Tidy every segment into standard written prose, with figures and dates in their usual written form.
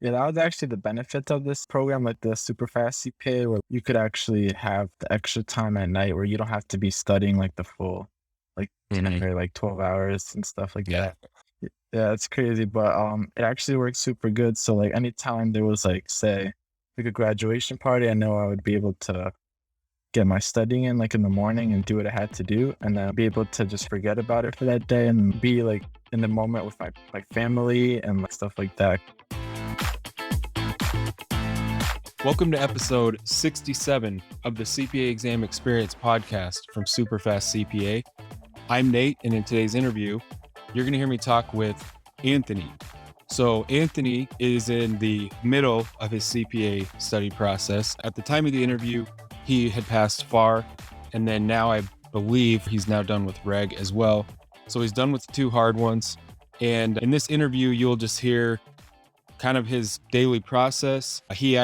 Yeah, that was actually the benefit of this program, like the super fast CPA, where you could actually have the extra time at night where you don't have to be studying like the full like Hmm. 10 or like 12 hours and stuff like Yeah. that. Yeah, it's crazy, but it actually worked super good. So like anytime there was like say like a graduation party, I know I would be able to get my studying in like in the morning and do what I had to do and then be able to just forget about it for that day and be like in the moment with my family and like, stuff like that. Welcome to episode 67 of the CPA Exam Experience podcast from Superfast CPA. I'm Nate, and in today's interview, you're going to hear me talk with Anthony. So, Anthony is in the middle of his CPA study process. At the time of the interview, he had passed FAR, and then now I believe he's now done with Reg as well. So, he's done with the two hard ones. And in this interview, you'll just hear kind of his daily process. He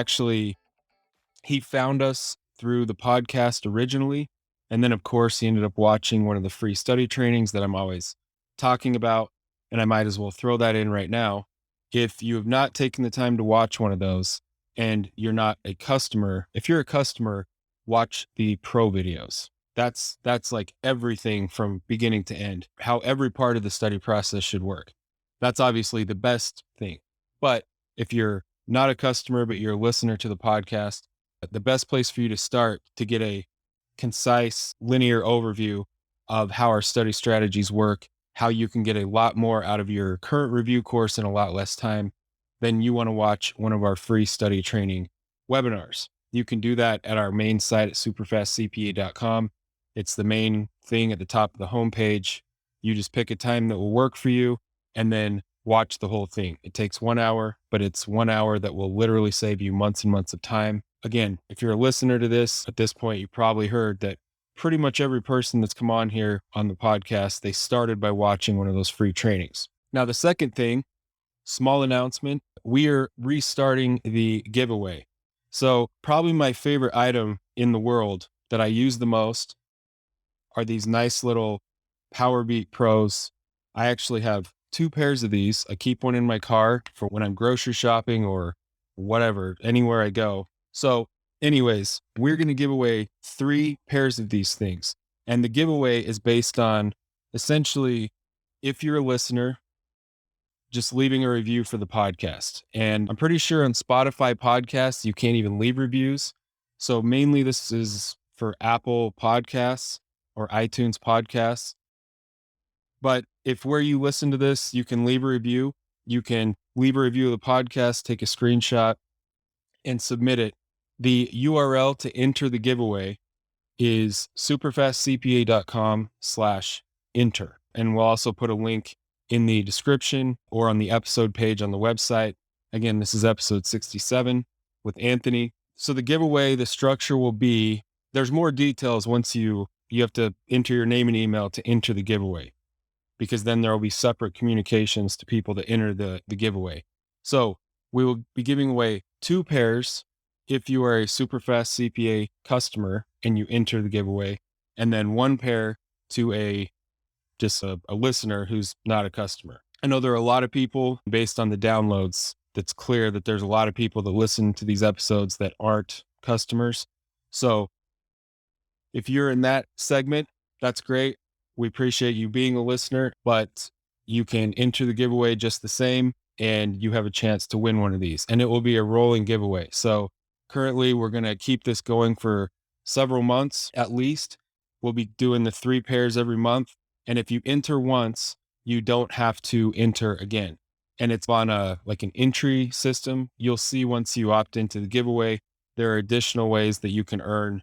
found us through the podcast originally, and then of course he ended up watching one of the free study trainings that I'm always talking about, and I might as well throw that in right now. If you have not taken the time to watch one of those and you're not a customer, if you're a customer, watch the pro videos. That's like everything from beginning to end, how every part of the study process should work. That's obviously the best thing. But if you're not a customer, but you're a listener to the podcast, the best place for you to start to get a concise, linear overview of how our study strategies work, how you can get a lot more out of your current review course in a lot less time, then you want to watch one of our free study training webinars. You can do that at our main site at superfastcpa.com. It's the main thing at the top of the homepage. You just pick a time that will work for you and then watch the whole thing. It takes 1 hour, but it's 1 hour that will literally save you months and months of time. Again, if you're a listener to this at this point, you probably heard that pretty much every person that's come on here on the podcast, they started by watching one of those free trainings. Now, the second thing, small announcement, we are restarting the giveaway. So, probably my favorite item in the world that I use the most are these nice little Powerbeat Pros. I actually have two pairs of these. I keep one in my car for when I'm grocery shopping or whatever, anywhere I go. So, anyways, we're going to give away 3 pairs of these things. And the giveaway is based on essentially, if you're a listener, just leaving a review for the podcast. And I'm pretty sure on Spotify podcasts, you can't even leave reviews. So mainly this is for Apple podcasts or iTunes podcasts. But if where you listen to this, you can leave a review, you can leave a review of the podcast, take a screenshot and submit it. The URL to enter the giveaway is superfastcpa.com/enter. And we'll also put a link in the description or on the episode page on the website. Again, this is episode 67 with Anthony. So the giveaway, the structure will be, there's more details once you have to enter your name and email to enter the giveaway, because then there will be separate communications to people that enter the giveaway. So we will be giving away 2 pairs if you are a Superfast CPA customer and you enter the giveaway, and then 1 pair to a listener who's not a customer. I know there are a lot of people, based on the downloads, that's clear that there's a lot of people that listen to these episodes that aren't customers. So if you're in that segment, that's great. We appreciate you being a listener, but you can enter the giveaway just the same and you have a chance to win one of these. And it will be a rolling giveaway. So currently, we're going to keep this going for several months at least. We'll be doing the 3 pairs every month. And if you enter once, you don't have to enter again. And it's on an entry system. You'll see once you opt into the giveaway, there are additional ways that you can earn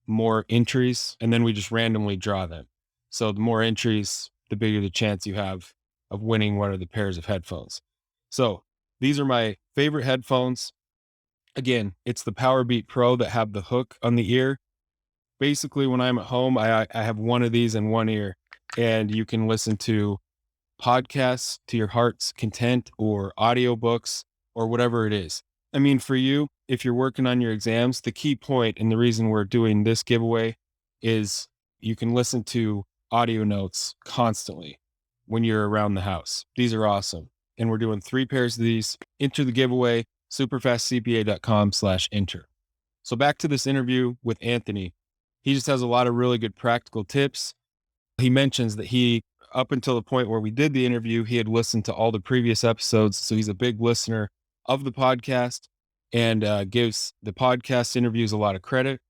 more entries, and then we just randomly draw them. So the more entries, the bigger the chance you have of winning one of the pairs of headphones. So these are my favorite headphones. Again, it's the Powerbeat Pro that have the hook on the ear. Basically, when I'm at home, I have one of these in one ear, and you can listen to podcasts to your heart's content or audiobooks or whatever it is. I mean, for you, if you're working on your exams, the key point and the reason we're doing this giveaway is you can listen to audio notes constantly when you're around the house. These are awesome. and we're doing 3 pairs of these. Enter the giveaway, superfastcpa.com/enter. So back to this interview with Anthony. He just has a lot of really good practical tips. He mentions that he, up until the point where we did the interview, he had listened to all the previous episodes. So he's a big listener of the podcast and gives the podcast interviews a lot of credit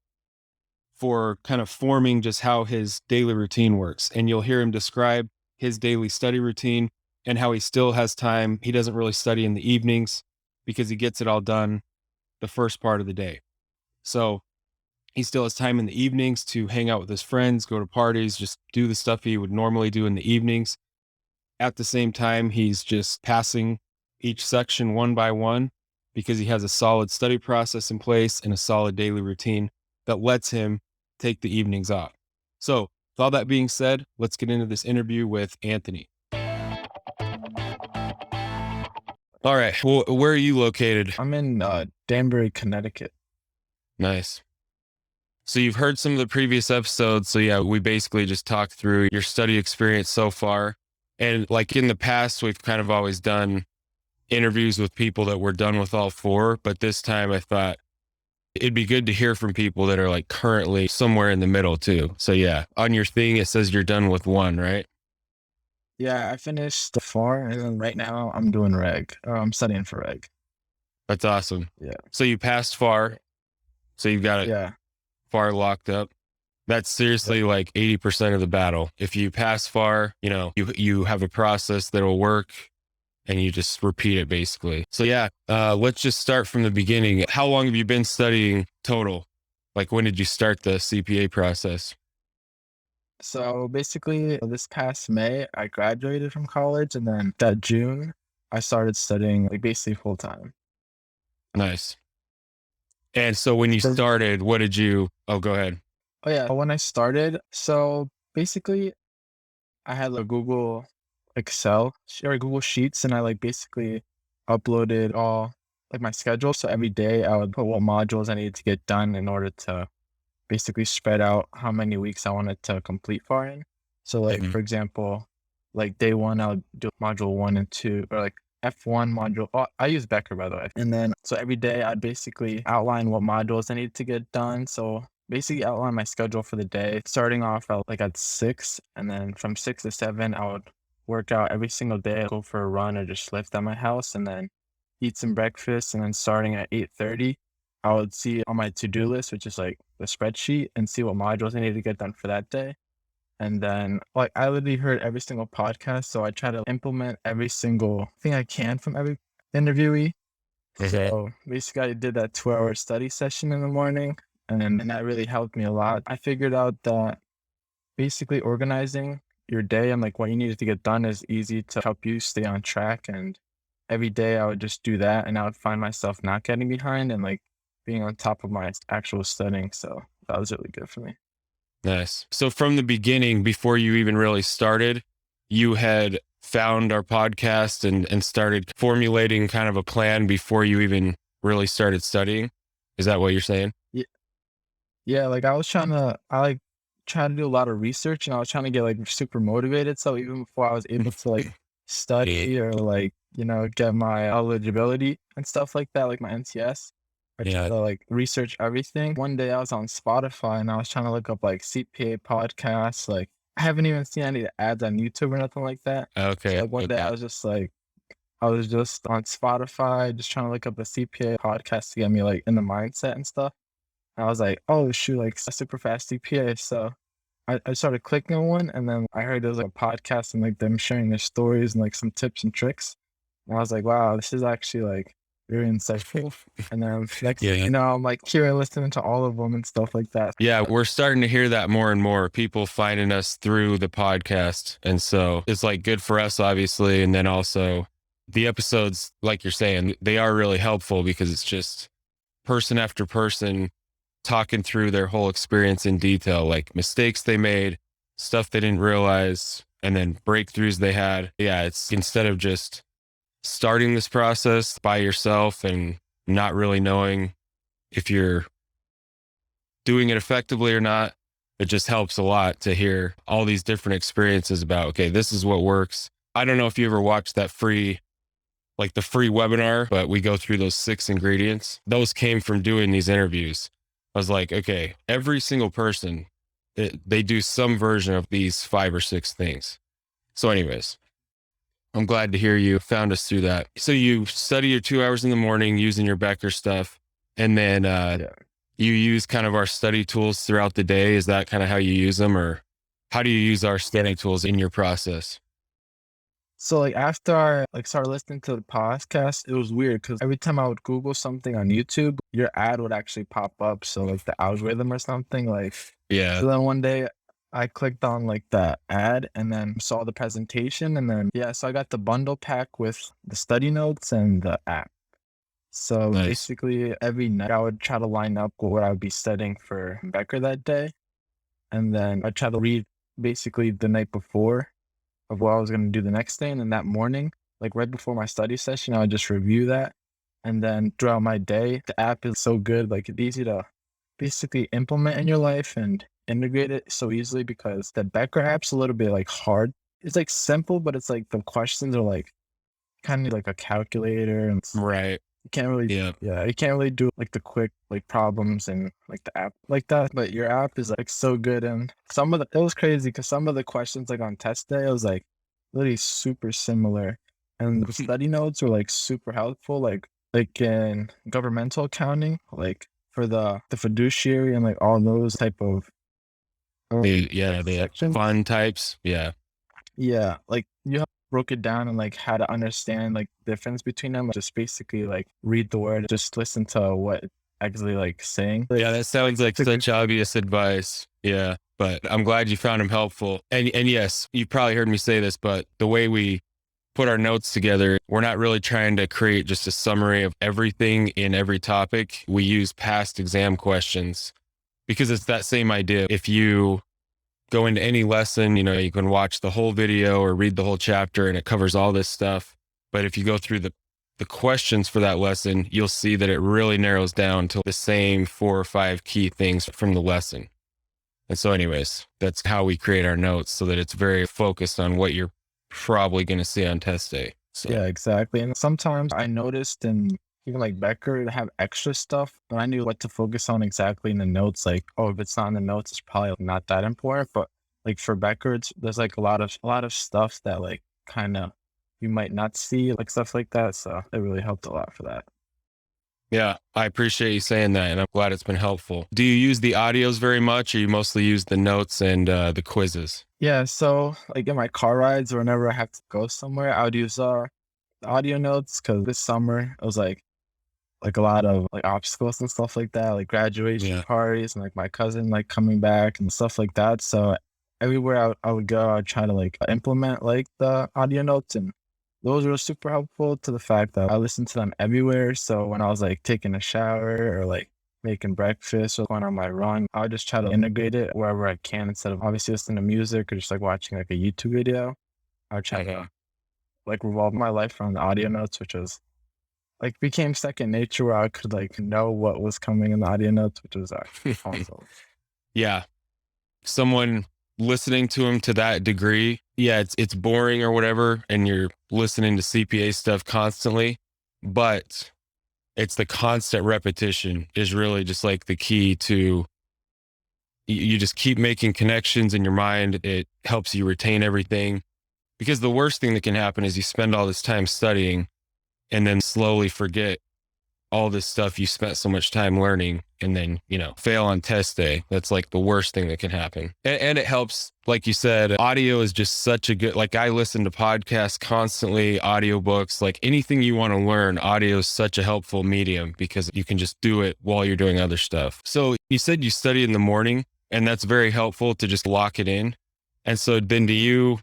for kind of forming just how his daily routine works. And you'll hear him describe his daily study routine and how he still has time. He doesn't really study in the evenings because he gets it all done the first part of the day. So he still has time in the evenings to hang out with his friends, go to parties, just do the stuff he would normally do in the evenings. At the same time, he's just passing each section one by one because he has a solid study process in place and a solid daily routine that lets him take the evenings off. So with all that being said, let's get into this interview with Anthony. All right. Well, where are you located? I'm in Danbury, Connecticut. Nice. So you've heard some of the previous episodes. So yeah, we basically just talked through your study experience so far. And like in the past, we've kind of always done interviews with people that were done with all 4. But this time I thought it'd be good to hear from people that are like currently somewhere in the middle too. So yeah, on your thing, it says you're done with 1, right? Yeah, I finished the FAR, and then right now I'm doing reg. I'm studying for reg. That's awesome. Yeah. So you passed FAR. So you've got it Yeah. FAR locked up. That's seriously like 80% of the battle. If you pass FAR, you have a process that'll work and you just repeat it basically. So yeah, let's just start from the beginning. How long have you been studying total? Like when did you start the CPA process? So basically, this past May, I graduated from college, and then that June, I started studying like basically full time. Nice. And so when you So- started, go ahead. Oh yeah, when I started, so basically, I had a Google Excel or Google Sheets, and I like basically uploaded all like my schedule. So every day, I would put what modules I needed to get done in order to basically spread out how many weeks I wanted to complete FAR in. So like, Mhm. for example, like day 1, I would do module 1 and 2, or like F1 module. Oh, I use Becker, by the way. And then, so every day I'd basically outline what modules I needed to get done. So basically outline my schedule for the day, starting off at 6, and then from 6 to 7, I would work out every single day. I'd go for a run or just lift at my house, and then eat some breakfast. And then starting at 8:30, I would see on my to-do list, which is like the spreadsheet, and see what modules I need to get done for that day. And then like I literally heard every single podcast, so I try to implement every single thing I can from every interviewee. Okay. So basically I did that 2-hour study session in the morning, and that really helped me a lot. I figured out that basically organizing your day and like what you needed to get done is easy to help you stay on track. And every day I would just do that, and I would find myself not getting behind and like being on top of my actual studying. So that was really good for me. Nice. So from the beginning, before you even really started, you had found our podcast and started formulating kind of a plan before you even really started studying. Is that what you're saying? Yeah, like I like try to do a lot of research, and I was trying to get like super motivated. So even before I was able to like study or like, get my eligibility and stuff like that, like my NCS, I tried Yeah. to like research everything. One day I was on Spotify and I was trying to look up like CPA podcasts. Like I haven't even seen any ads on YouTube or nothing like that. So Okay. like one day I was just on Spotify just trying to look up a CPA podcast to get me like in the mindset and stuff. I was like, oh shoot, like super fast CPA. So I started clicking on one, and then I heard there was like a podcast and like them sharing their stories and like some tips and tricks. And I was like, wow, this is actually like very insightful. And then next, Yeah. I'm like here listening to all of them and stuff like that. Yeah, we're starting to hear that more and more. People finding us through the podcast. And so it's like good for us, obviously. And then also the episodes, like you're saying, they are really helpful because it's just person after person talking through their whole experience in detail, like mistakes they made, stuff they didn't realize, and then breakthroughs they had. Yeah, it's instead of just starting this process by yourself and not really knowing if you're doing it effectively or not, it just helps a lot to hear all these different experiences about, okay, this is what works. I don't know if you ever watched that free like the free webinar, but we go through those 6 ingredients. Those came from doing these interviews. I was like, okay, every single person, they do some version of these 5 or 6 things. So anyways, I'm glad to hear you found us through that. So you study your 2 hours in the morning using your Becker stuff, and then Yeah. you use kind of our study tools throughout the day. Is that kind of how you use them, or how do you use our study tools in your process? So like after I like started listening to the podcast, it was weird because every time I would Google something on YouTube, your ad would actually pop up. So like the algorithm or something like. Yeah. So then one day I clicked on like the ad and then saw the presentation and then yeah, so I got the bundle pack with the study notes and the app. So Nice. basically every night I would try to line up what I would be studying for Becker that day. And then I try to read basically the night before of what I was going to do the next day. And then that morning, like right before my study session, I would just review that. And then throughout my day, the app is so good. Like it's easy to basically implement in your life and integrate it so easily because the Becker app's a little bit like hard. It's like simple, but it's like the questions are like kind of like a calculator and Right. you can't really, Yeah. you can't really do like the quick like problems and like the app like that. But your app is like so good. And it was crazy because some of the questions like on test day, it was like literally super similar. And the study notes were like super helpful, like in governmental accounting, like for the fiduciary and like all those type of The sections. fun types. Yeah. Yeah, like you have broke it down and like how to understand like the difference between them. Just basically like read the word, just listen to what it's actually like saying. Yeah, that sounds like such obvious advice. Yeah, but I'm glad you found him helpful. And yes, you probably heard me say this, but the way we put our notes together, we're not really trying to create just a summary of everything in every topic. We use past exam questions because it's that same idea. If you go into any lesson, you can watch the whole video or read the whole chapter and it covers all this stuff. But if you go through the questions for that lesson, you'll see that it really narrows down to the same 4 or 5 key things from the lesson. And so anyways, that's how we create our notes so that it's very focused on what you're probably going to see on test day. So Yeah, exactly. And sometimes I noticed in even like Becker to have extra stuff, but I knew what to focus on exactly in the notes. Like, oh, if it's not in the notes, it's probably not that important. But like for Becker, there's like a lot of stuff that like kind of you might not see, like stuff like that. So it really helped a lot for that. yeah, I appreciate you saying that, and I'm glad it's been helpful. Do you use the audios very much, or you mostly use the notes and the quizzes? Yeah, so like in my car rides or whenever I have to go somewhere, I would use the audio notes because this summer it was like a lot of like obstacles and stuff like that, like graduation Yeah. parties and like my cousin like coming back and stuff like that. So everywhere I would go, I'd try to like implement like the audio notes and those were super helpful to the fact that I listened to them everywhere. So when I was like taking a shower or like making breakfast or going on my run, I would just try to integrate it wherever I can instead of obviously listening to music or just like watching like a YouTube video. I would try to like revolve my life around the audio notes, which was like became second nature where I could like know what was coming in the audio notes, which was actually awesome. Yeah. Someone listening to him to that degree, yeah, it's boring or whatever, and you're listening to CPA stuff constantly, but it's the constant repetition is really just like the key to you just keep making connections in your mind. It helps you retain everything because the worst thing that can happen is you spend all this time studying and then slowly forget all this stuff you spent so much time learning and then, fail on test day. That's like the worst thing that can happen. And it helps, like you said, audio is just such a good, like I listen to podcasts constantly, audiobooks, like anything you want to learn, audio is such a helpful medium because you can just do it while you're doing other stuff. So you said you study in the morning and that's very helpful to just lock it in. And so then do you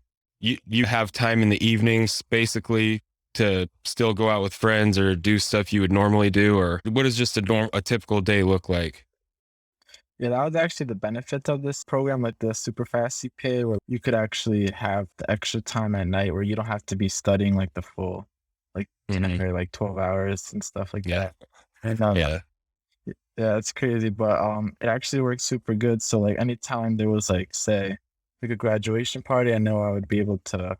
have time in the evenings basically to still go out with friends or do stuff you would normally do? Or what does just a typical day look like? Yeah, that was actually the benefit of this program, like the super fast CPA, where you could actually have the extra time at night where you don't have to be studying like the full, like 10 Mhm. or like 12 hours and stuff like Yeah. that. And Yeah. yeah, it's crazy, but it actually worked super good. So like anytime there was like say like a graduation party, I know I would be able to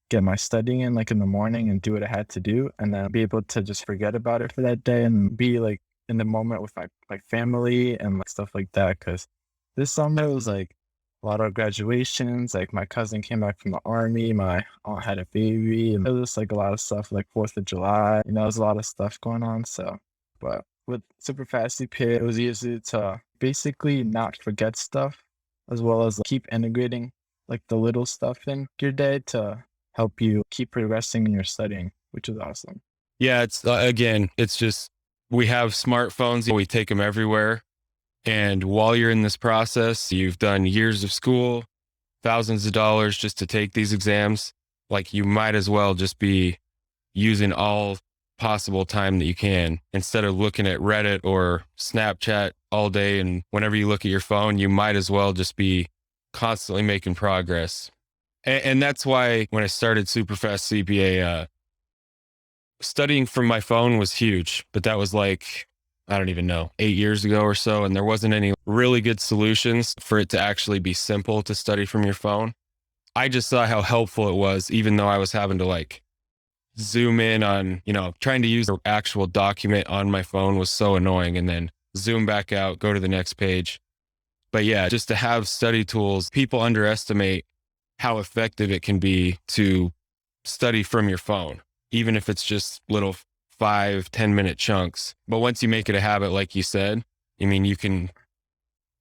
get my studying in like in the morning and do what I had to do, and then be able to just forget about it for that day and be like in the moment with my family and like, stuff like that. Cause this summer was like a lot of graduations. Like my cousin came back from the army, my aunt had a baby, and it was like a lot of stuff like 4th of July. There's a lot of stuff going on. So, but with super fast CPA, it was easy to basically not forget stuff as well as keep integrating like the little stuff in your day to help you keep progressing in your studying, which is awesome. Yeah, it's again, it's just we have smartphones, we take them everywhere. And while you're in this process, you've done years of school, thousands of dollars just to take these exams. Like you might as well just be using all possible time that you can instead of looking at Reddit or Snapchat all day. And whenever you look at your phone, you might as well just be constantly making progress. And that's why when I started Superfast CPA, studying from my phone was huge, but that was like, I don't even know, 8 years ago or so. And there wasn't any really good solutions for it to actually be simple to study from your phone. I just saw how helpful it was, even though I was having to like zoom in on, trying to use the actual document on my phone was so annoying, and then zoom back out, go to the next page. But yeah, just to have study tools, people underestimate how effective it can be to study from your phone, even if it's just little 5-10 minute chunks. But once you make it a habit, like you said, you can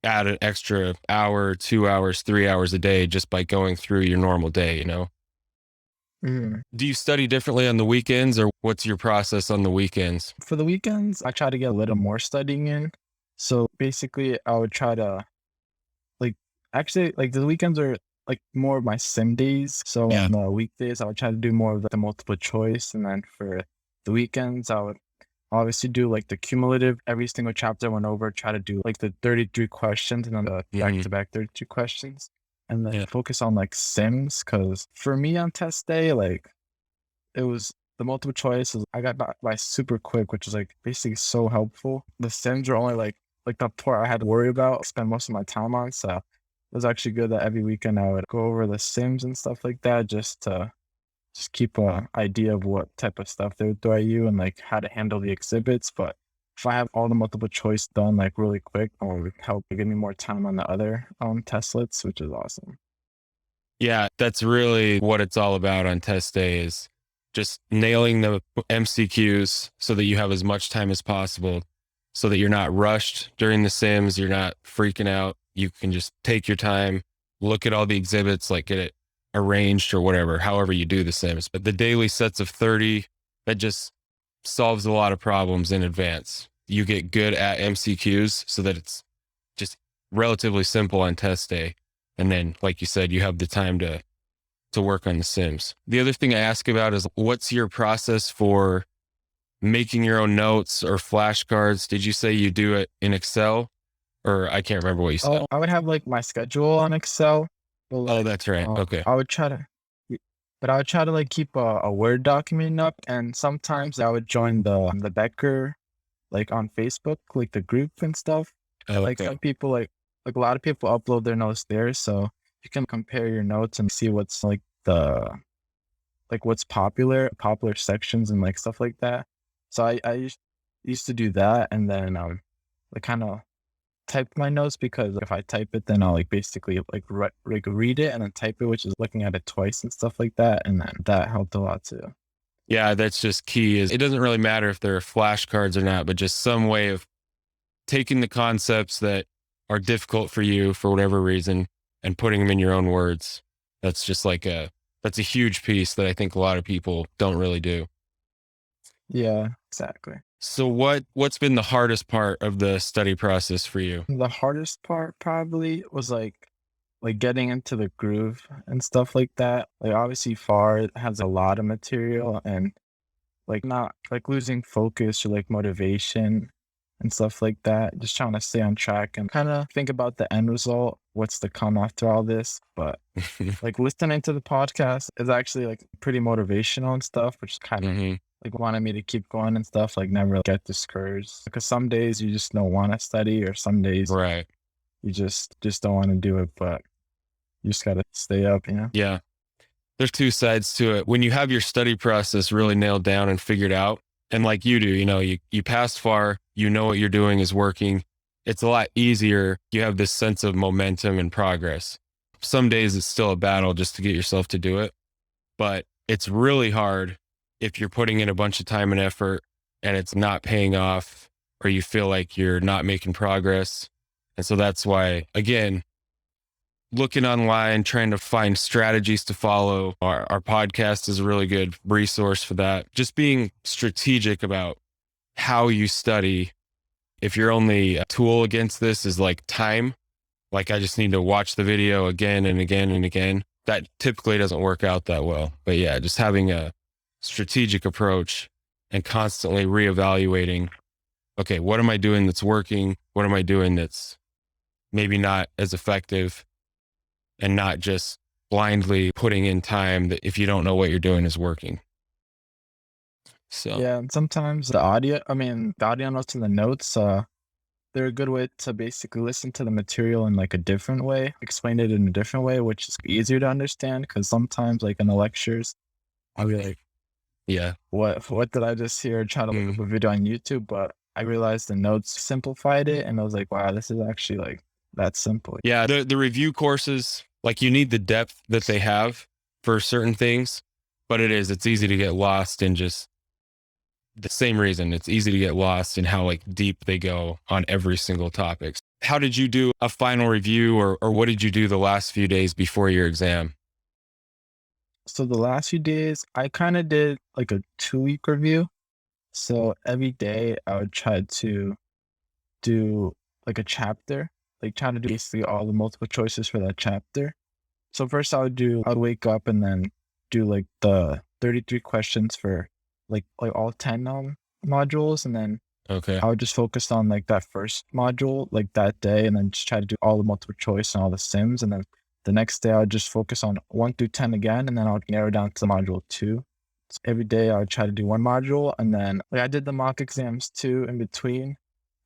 add an extra hour, 2 hours, 3 hours a day just by going through your normal day. Mhm. Do you study differently on the weekends, or what's your process on the weekends? For the weekends, I try to get a little more studying in. So basically, I would try to like actually like the weekends are like more of my sim days. So Yeah. on the weekdays, I would try to do more of the multiple choice, and then for the weekends, I would obviously do like the cumulative. Every single chapter I went over, try to do like the 33 questions and then the back to back 32 questions, and then Yeah. focus on like sims. Cause for me on test day, like it was the multiple choices. I got by super quick, which is like basically so helpful. The sims are only like the part I had to worry about, spend most of my time on. So it was actually good that every weekend I would go over the sims and stuff like that just to just keep a idea of what type of stuff they would throw at you and like how to handle the exhibits. But if I have all the multiple choice done like really quick, it would help give me more time on the other testlets, which is awesome. Yeah, that's really what it's all about on test day, is just nailing the MCQs so that you have as much time as possible, so that you're not rushed during the sims, you're not freaking out. You can just take your time, look at all the exhibits, like get it arranged or whatever, however you do the sims. But the daily sets of 30, that just solves a lot of problems in advance. You get good at MCQs so that it's just relatively simple on test day. And then, like you said, you have the time to work on the sims. The other thing I ask about is, what's your process for making your own notes or flashcards? Did you say you do it in Excel, or I can't remember what you said? Oh, I would have like my schedule on Excel, but Oh, like that's right. Okay. I would try to but I would try to like keep a Word document up, and sometimes I would join the Becker like on Facebook, like the group and stuff. Like Okay. some people like a lot of people upload their notes there, so you can compare your notes and see what's like what's popular sections and like stuff like that. So I used to do that, and then like kind of type my notes, because if I type it, then I'll like basically like read it and then type it, which is looking at it twice and stuff like that, and then that helped a lot too. Yeah, that's just key. Is it doesn't really matter if they're flashcards or not, but just some way of taking the concepts that are difficult for you for whatever reason and putting them in your own words. That's just like that's a huge piece that I think a lot of people don't really do. Yeah, exactly. So what's been the hardest part of the study process for you? The hardest part probably was like getting into the groove and stuff like that. Like obviously FAR has a lot of material, and like not like losing focus or like motivation and stuff like that. Just trying to stay on track and kind of think about the end result, what's to come after all this. But like listening to the podcast is actually like pretty motivational and stuff, which kind of Hmm. like wanted me to keep going and stuff, like never get discouraged. Because some days you just don't want to study, or some days Right. you just don't want to do it, but you just gotta stay up. Yeah. there's two sides to it. When you have your study process really nailed down and figured out, and like you do, you passed far, you know what you're doing is working. It's a lot easier. You have this sense of momentum and progress. Some days it's still a battle just to get yourself to do it, but it's really hard if you're putting in a bunch of time and effort and it's not paying off, or you feel like you're not making progress. And so that's why, again, looking online, trying to find strategies to follow. Our podcast is a really good resource for that. Just being strategic about how you study. If your only tool against this is like time, like I just need to watch the video again and again and again, that typically doesn't work out that well. But yeah, just having a strategic approach and constantly reevaluating, okay, what am I doing that's working? What am I doing that's maybe not as effective? And not just blindly putting in time that if you don't know what you're doing is working. So Yeah, and sometimes the audio notes and the notes, they're a good way to basically listen to the material in like a different way, explain it in a different way, which is easier to understand. Because sometimes, like in the lectures, I'll be like, yeah. what did I just hear? Try to look up a video on YouTube, but I realized the notes simplified it, and I was like, wow, this is actually like that simple. Yeah. The review courses, like you need the depth that they have for certain things, but it's easy to get lost in just the same reason. It's easy to get lost in how like deep they go on every single topic. How did you do a final review, or what did you do the last few days before your exam? So the last few days, I kind of did like a 2 week review. So every day I would try to do like a chapter, like try to do basically all the multiple choices for that chapter. So first I would wake up and then do like the 33 questions for like all 10 modules, and then Okay. I would just focus on like that first module like that day, and then just try to do all the multiple choice and all the sims, and then the next day I would just focus on 1 through 10 again, and then I would narrow down to module 2. So every day I would try to do one module, and then like I did the mock exams too in between.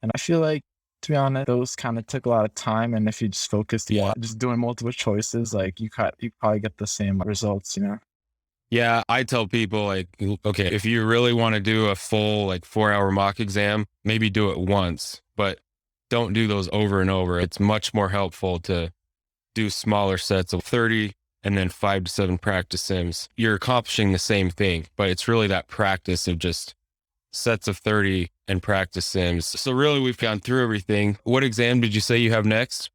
And I feel like, to be honest, those kind of took a lot of time. And if you just focused Yeah. just doing multiple choices, like you probably get the same results, you know? Yeah, I tell people like, okay, if you really want to do a full like 4-hour mock exam, maybe do it once, but don't do those over and over. It's much more helpful to do smaller sets of 30 and then 5 to 7 practice sims. You're accomplishing the same thing, but it's really that practice of just sets of 30 and practice sims. So really we've gone through everything. What exam did you say you have next?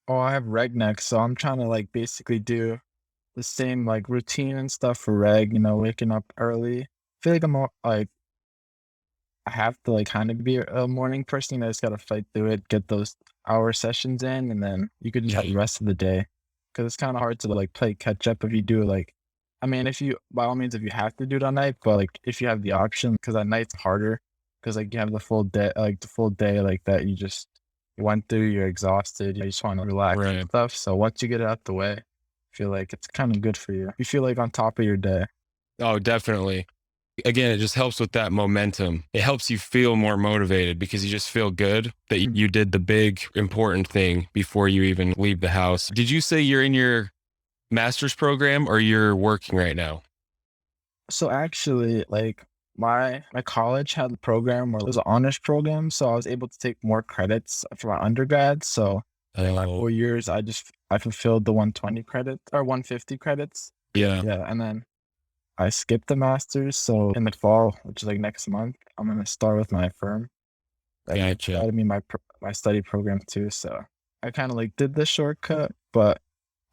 Oh, I have reg next, so I'm trying to like basically do the same like routine and stuff for reg, waking up early. I feel like like I have to like kind of be a morning person. I just gotta fight through it, get those hour sessions in, and then you could just have the rest of the day. Because it's kind of hard to like play catch up if you do like, I mean, if you by all means if you have to do it at night, but like if you have the option, because at night's harder, because like you have the full day like that you went through, you're exhausted, you just want to relax and Right. stuff. So once you get it out the way, I feel like it's kind of good for you. You feel like on top of your day. Oh, definitely. Again, it just helps with that momentum. It helps you feel more motivated because you just feel good that you did the big important thing before you even leave the house. Did you say you're in your master's program or you're working right now? So actually, like my college had a program where it was an honors program, so I was able to take more credits for my undergrad. So in my Oh, 4 years, I fulfilled the 120 credits or 150 credits. yeah. Yeah, and then I skipped the masters. So in the fall, which is like next month, I'm gonna start with my firm. That Gotcha. that'll be my study program too. So I kind of like did the shortcut, but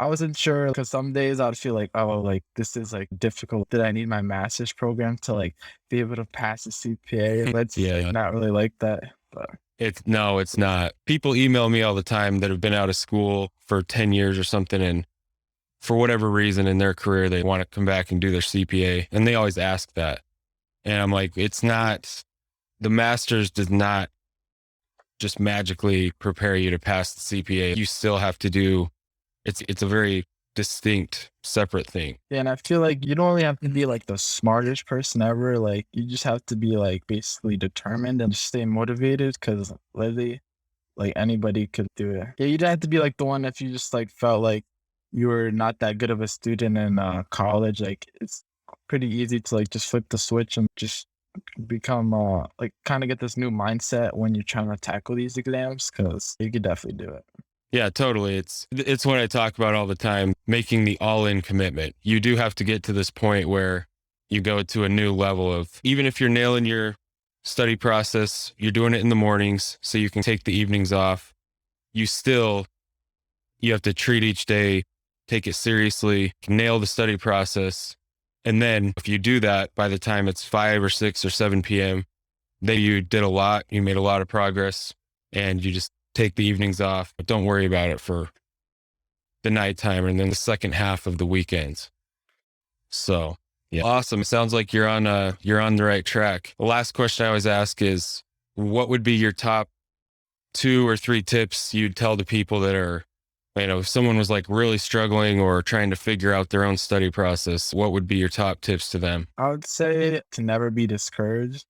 I wasn't sure because some days I'd feel like, oh, like this is like difficult. Did I need my master's program to like be able to pass the CPA? But it's Yeah. not really like that. But No, it's not. People email me all the time that have been out of school for 10 years or something. And for whatever reason in their career, they want to come back and do their CPA. And they always ask that. And I'm like, it's not, the master's does not just magically prepare you to pass the CPA. You still have to do, it's a very distinct, separate thing. yeah, and I feel like you don't really have to be like the smartest person ever. Like you just have to be like basically determined and just stay motivated because literally like anybody could do it. Yeah, you don't have to be like the one if you just like felt like you're not that good of a student in college, like it's pretty easy to like just flip the switch and just become like kind of get this new mindset when you're trying to tackle these exams because you could definitely do it. Yeah, totally. It's what I talk about all the time, making the all-in commitment. You do have to get to this point where you go to a new level of, even if you're nailing your study process, you're doing it in the mornings so you can take the evenings off. You have to treat each day, take it seriously, nail the study process. And then if you do that, by the time it's 5 or 6 or 7 p.m., then you did a lot, you made a lot of progress, and you just take the evenings off, but don't worry about it for the nighttime and then the second half of the weekends. So yeah, awesome. It sounds like you're on the right track. The last question I always ask is, what would be your top 2 or 3 tips you'd tell to people that are, if someone was like really struggling or trying to figure out their own study process, what would be your top tips to them? I would say to never be discouraged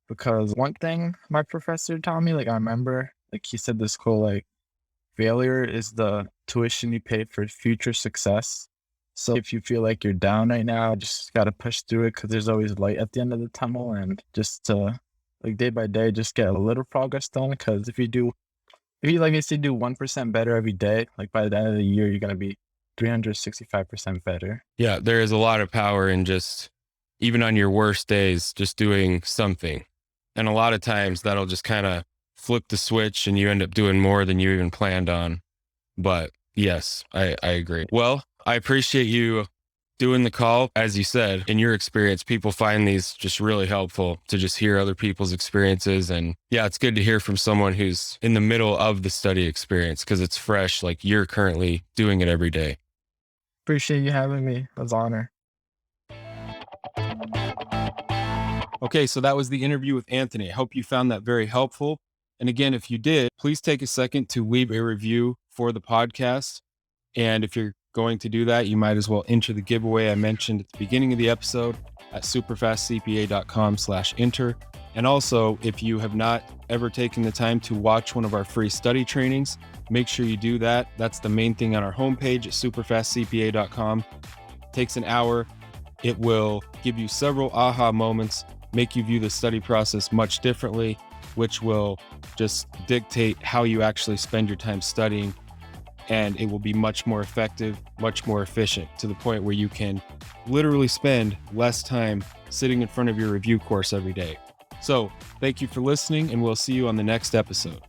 because one thing my professor taught me, like I remember, like he said this quote, like failure is the tuition you pay for future success. So if you feel like you're down right now, just gotta push through it because there's always light at the end of the tunnel, and just to like day by day, just get a little progress done. Because if you like, to do 1% better every day, like by the end of the year, you're gonna be 365% better. Yeah, there is a lot of power in just, even on your worst days, just doing something. And a lot of times that'll just kind of flip the switch and you end up doing more than you even planned on. But yes, I agree. Well, I appreciate you doing the call. As you said, in your experience, people find these just really helpful to just hear other people's experiences. And yeah, it's good to hear from someone who's in the middle of the study experience because it's fresh, like you're currently doing it every day. Appreciate you having me. It was an honor. Okay, so that was the interview with Anthony. I hope you found that very helpful. And again, if you did, please take a second to leave a review for the podcast. And if you're going to do that, you might as well enter the giveaway I mentioned at the beginning of the episode at superfastcpa.com/enter. And also, if you have not ever taken the time to watch one of our free study trainings, make sure you do that. That's the main thing on our homepage at superfastcpa.com. It takes an hour. It will give you several aha moments, make you view the study process much differently, which will just dictate how you actually spend your time studying. And it will be much more effective, much more efficient, to the point where you can literally spend less time sitting in front of your review course every day. So thank you for listening, and we'll see you on the next episode.